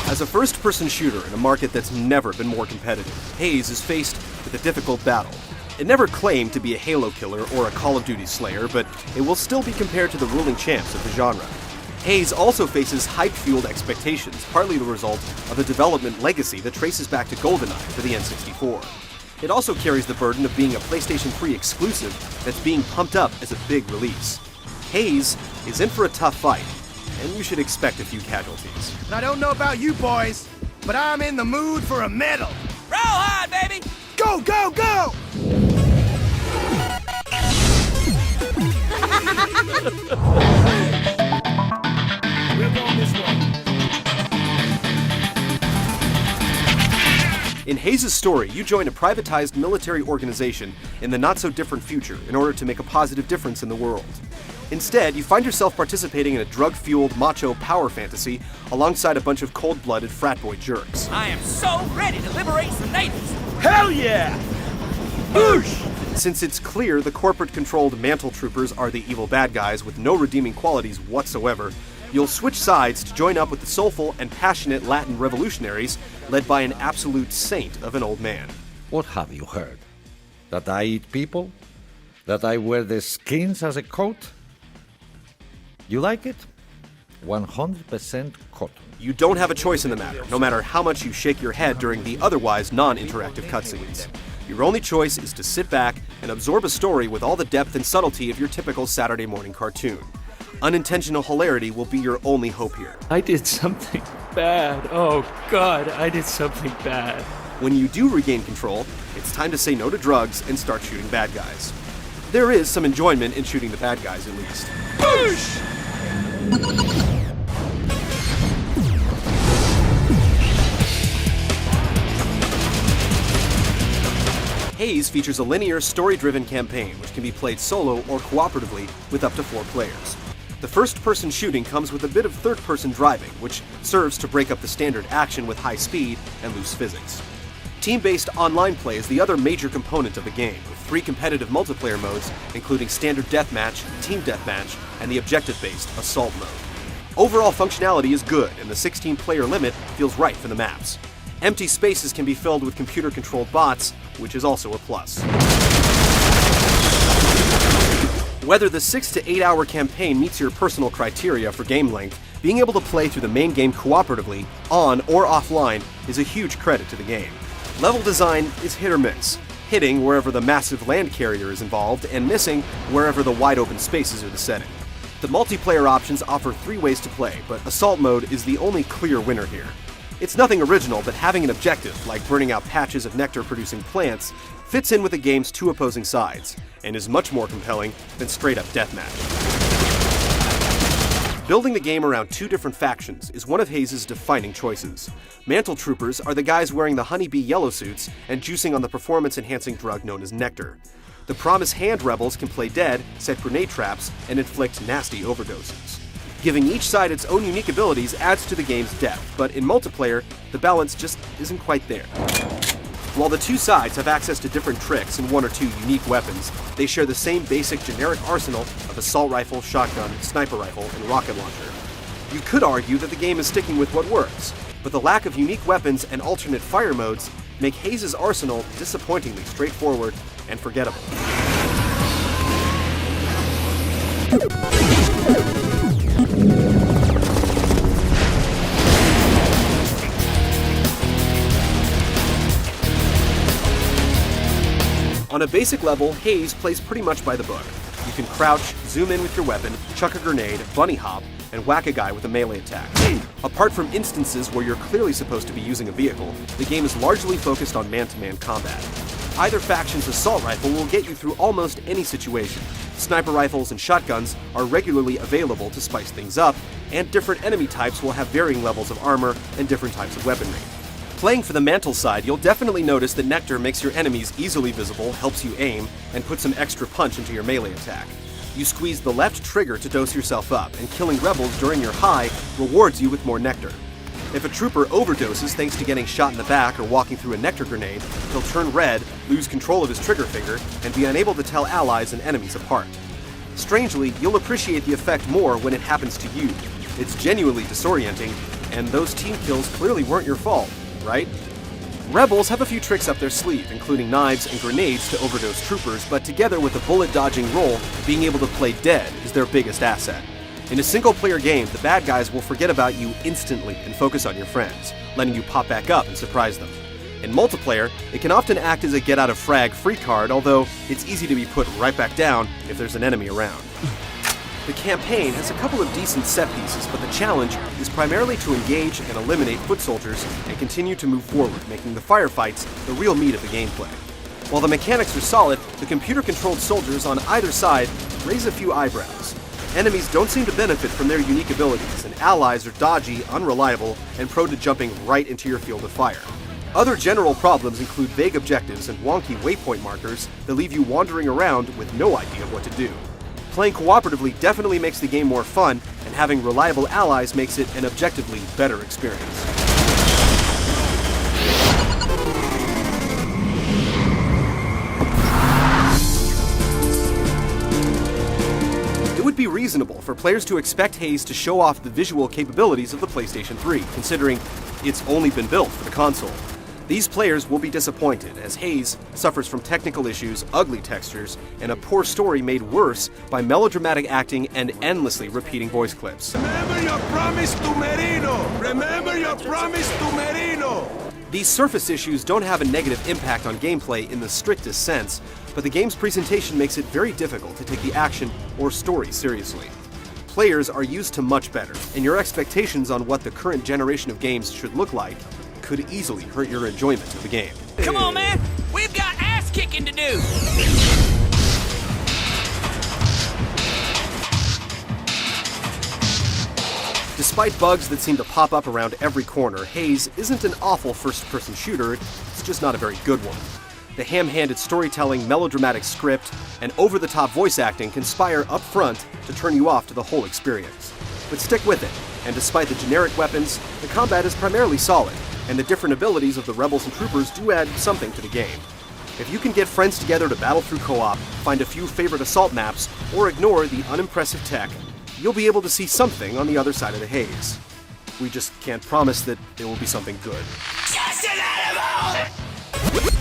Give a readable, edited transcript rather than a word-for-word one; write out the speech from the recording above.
As a first-person shooter in a market that's never been more competitive, Haze is faced with a difficult battle. It never claimed to be a Halo killer or a Call of Duty slayer, but it will still be compared to the ruling champs of the genre. Haze also faces hype-fueled expectations, partly the result of a development legacy that traces back to GoldenEye for the N64. It also carries the burden of being a PlayStation 3 exclusive that's being pumped up as a big release. Haze is in for a tough fight, and you should expect a few casualties. I don't know about you boys, but I'm in the mood for a medal. Roll hard, baby! Go, go, go! We're going this way. In Haze's story, you join a privatized military organization in the not-so-different future in order to make a positive difference in the world. Instead, you find yourself participating in a drug-fueled macho power fantasy alongside a bunch of cold-blooded frat boy jerks. I am so ready to liberate some natives! Hell yeah! Boosh! Since it's clear the corporate-controlled Mantel Troopers are the evil bad guys with no redeeming qualities whatsoever, you'll switch sides to join up with the soulful and passionate Latin revolutionaries led by an absolute saint of an old man. What have you heard? That I eat people? That I wear their skins as a coat? You like it? 100% cotton. You don't have a choice in the matter, no matter how much you shake your head during the otherwise non-interactive cutscenes. Your only choice is to sit back and absorb a story with all the depth and subtlety of your typical Saturday morning cartoon. Unintentional hilarity will be your only hope here. I did something bad. Oh God, I did something bad. When you do regain control, it's time to say no to drugs and start shooting bad guys. There is some enjoyment in shooting the bad guys, at least. Boosh! Haze features a linear, story-driven campaign which can be played solo or cooperatively with up to 4 players. The first-person shooting comes with a bit of third-person driving, which serves to break up the standard action with high speed and loose physics. Team-based online play is the other major component of the game, with 3 competitive multiplayer modes, including Standard Deathmatch, Team Deathmatch, and the objective-based Assault mode. Overall functionality is good, and the 16-player limit feels right for the maps. Empty spaces can be filled with computer-controlled bots, which is also a plus. Whether the 6 to 8 hour campaign meets your personal criteria for game length, being able to play through the main game cooperatively, on or offline, is a huge credit to the game. Level design is hit or miss, hitting wherever the massive land carrier is involved and missing wherever the wide open spaces are the setting. The multiplayer options offer 3 ways to play, but Assault mode is the only clear winner here. It's nothing original, but having an objective, like burning out patches of nectar-producing plants, fits in with the game's 2 opposing sides, and is much more compelling than straight-up deathmatch. Building the game around 2 different factions is one of Haze's defining choices. Mantel Troopers are the guys wearing the honeybee yellow suits and juicing on the performance-enhancing drug known as nectar. The Promise Hand rebels can play dead, set grenade traps, and inflict nasty overdoses. Giving each side its own unique abilities adds to the game's depth, but in multiplayer, the balance just isn't quite there. While the 2 sides have access to different tricks and 1 or 2 unique weapons, they share the same basic generic arsenal of assault rifle, shotgun, sniper rifle, and rocket launcher. You could argue that the game is sticking with what works, but the lack of unique weapons and alternate fire modes make Haze's arsenal disappointingly straightforward and forgettable. On a basic level, Haze plays pretty much by the book. You can crouch, zoom in with your weapon, chuck a grenade, bunny hop, and whack a guy with a melee attack. Apart from instances where you're clearly supposed to be using a vehicle, the game is largely focused on man-to-man combat. Either faction's assault rifle will get you through almost any situation. Sniper rifles and shotguns are regularly available to spice things up, and different enemy types will have varying levels of armor and different types of weaponry. Playing for the Mantle side, you'll definitely notice that Nectar makes your enemies easily visible, helps you aim, and puts some extra punch into your melee attack. You squeeze the left trigger to dose yourself up, and killing rebels during your high rewards you with more Nectar. If a trooper overdoses thanks to getting shot in the back or walking through a Nectar grenade, he'll turn red, lose control of his trigger finger, and be unable to tell allies and enemies apart. Strangely, you'll appreciate the effect more when it happens to you. It's genuinely disorienting, and those team kills clearly weren't your fault, right? Rebels have a few tricks up their sleeve, including knives and grenades to overdose troopers, but together with a bullet-dodging role, being able to play dead is their biggest asset. In a single-player game, the bad guys will forget about you instantly and focus on your friends, letting you pop back up and surprise them. In multiplayer, it can often act as a get-out-of-frag free card, although it's easy to be put right back down if there's an enemy around. The campaign has a couple of decent set pieces, but the challenge is primarily to engage and eliminate foot soldiers and continue to move forward, making the firefights the real meat of the gameplay. While the mechanics are solid, the computer-controlled soldiers on either side raise a few eyebrows. Enemies don't seem to benefit from their unique abilities, and allies are dodgy, unreliable, and prone to jumping right into your field of fire. Other general problems include vague objectives and wonky waypoint markers that leave you wandering around with no idea what to do. Playing cooperatively definitely makes the game more fun, and having reliable allies makes it an objectively better experience. It would be reasonable for players to expect Haze to show off the visual capabilities of the PlayStation 3, considering it's only been built for the console. These players will be disappointed, as Haze suffers from technical issues, ugly textures, and a poor story made worse by melodramatic acting and endlessly repeating voice clips. Remember your promise to Merino! Remember your promise to Merino! These surface issues don't have a negative impact on gameplay in the strictest sense, but the game's presentation makes it very difficult to take the action or story seriously. Players are used to much better, and your expectations on what the current generation of games should look like could easily hurt your enjoyment of the game. Come on, man. We've got ass kicking to do. Despite bugs that seem to pop up around every corner, Haze isn't an awful first-person shooter, it's just not a very good one. The ham-handed storytelling, melodramatic script, and over-the-top voice acting conspire up front to turn you off to the whole experience. But stick with it, and despite the generic weapons, the combat is primarily solid, and the different abilities of the rebels and troopers do add something to the game. If you can get friends together to battle through co-op, find a few favorite assault maps, or ignore the unimpressive tech, you'll be able to see something on the other side of the Haze. We just can't promise that it will be something good. Just an animal!